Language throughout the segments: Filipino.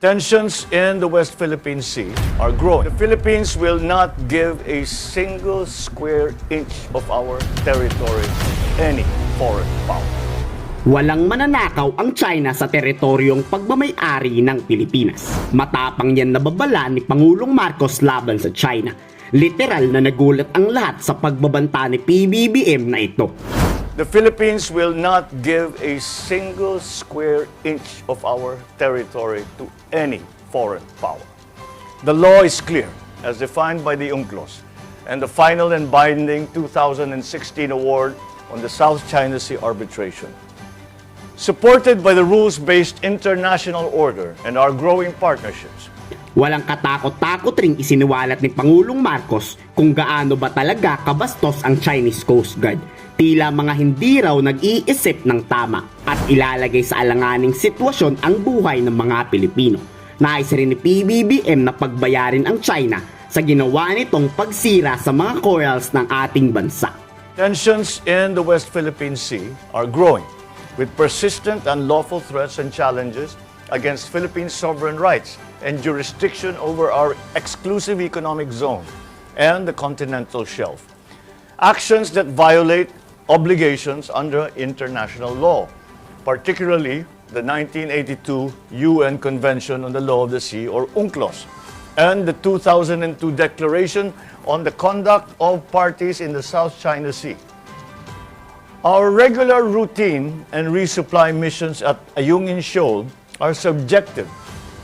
Tensions in the West Philippine Sea are growing. The Philippines will not give a single square inch of our territory to any foreign power. Walang mananakaw ang China sa teritoryong pagmamay-ari ng Pilipinas. Matapang yan na babala ni Pangulong Marcos laban sa China. Literal na nagulat ang lahat sa pagbabanta ni PBBM na ito. The Philippines will not give a single square inch of our territory to any foreign power. The law is clear, as defined by the UNCLOS, and the final and binding 2016 award on the South China Sea arbitration. Supported by the rules-based international order and our growing partnerships. Walang katakot-takot ring isiniwalat ni Pangulong Marcos kung gaano ba talaga kabastos ang Chinese Coast Guard. Tila mga hindi raw nag-iisip ng tama at ilalagay sa alanganing sitwasyon ang buhay ng mga Pilipino. Nais rin ni PBBM na pagbayarin ang China sa ginawa nitong pagsira sa mga corals ng ating bansa. Tensions in the West Philippine Sea are growing with persistent unlawful threats and challenges against Philippine sovereign rights and jurisdiction over our exclusive economic zone and the continental shelf. Actions that violate obligations under international law, particularly the 1982 UN Convention on the Law of the Sea, or UNCLOS, and the 2002 Declaration on the Conduct of Parties in the South China Sea. Our regular routine and resupply missions at Ayungin Shoal are subjected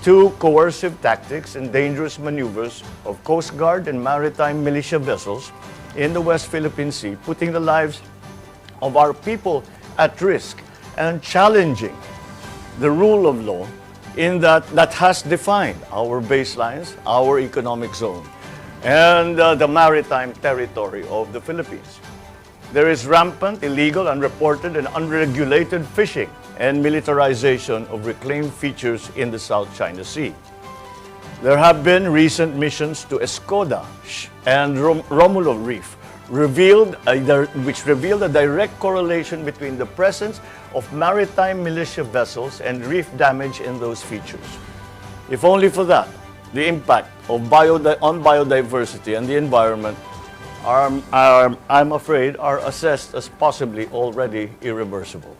to coercive tactics and dangerous maneuvers of Coast Guard and maritime militia vessels in the West Philippine Sea, putting the lives of our people at risk and challenging the rule of law in that has defined our baselines, our economic zone, and the maritime territory of the Philippines. There is rampant, illegal, unreported, and unregulated fishing and militarization of reclaimed features in the South China Sea. There have been recent missions to Escoda and Romulo Reef, which revealed a direct correlation between the presence of maritime militia vessels and reef damage in those features. If only for that, the impact of on biodiversity and the environment I'm afraid, are assessed as possibly already irreversible.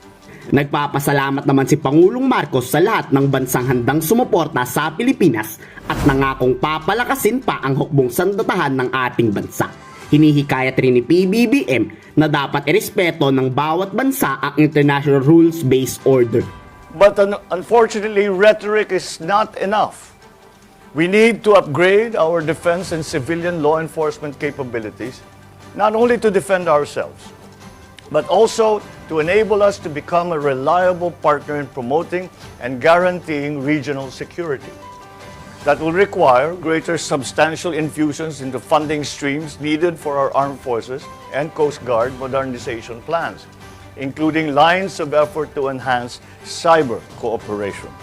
Nagpapasalamat naman si Pangulong Marcos sa lahat ng bansang handang sumuporta sa Pilipinas at nangakong papalakasin pa ang hukbong sandatahan ng ating bansa. Hinihikayat rin ni PBBM na dapat irespeto ng bawat bansa ang international rules-based order. But unfortunately, rhetoric is not enough. We need to upgrade our defense and civilian law enforcement capabilities, not only to defend ourselves, but also to enable us to become a reliable partner in promoting and guaranteeing regional security. That will require greater substantial infusions into funding streams needed for our armed forces and Coast Guard modernization plans, including lines of effort to enhance cyber cooperation.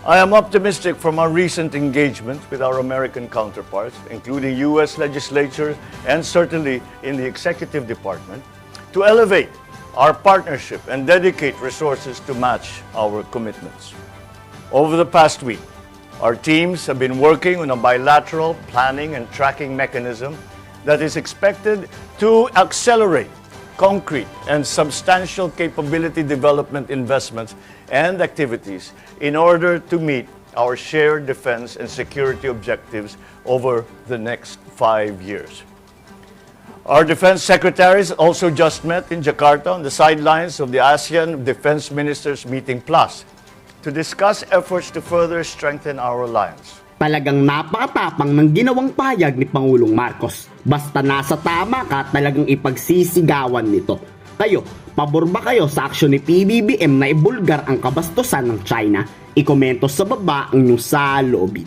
I am optimistic from our recent engagement with our American counterparts, including U.S. legislatures and certainly in the executive department, to elevate our partnership and dedicate resources to match our commitments. Over the past week, our teams have been working on a bilateral planning and tracking mechanism that is expected to accelerate concrete and substantial capability development investments and activities in order to meet our shared defense and security objectives over the next 5 years. Our defense secretaries also just met in Jakarta on the sidelines of the ASEAN Defense Ministers Meeting Plus to discuss efforts to further strengthen our alliance. Talagang napakatapang ng ginawang pahayag ni Pangulong Marcos. Basta nasa tama ka, talagang ipagsisigawan nito. Kayo, pabor ba kayo sa aksyon ni PBBM na ibulgar ang kabastusan ng China? Ikomento sa baba ang inyong saloobin.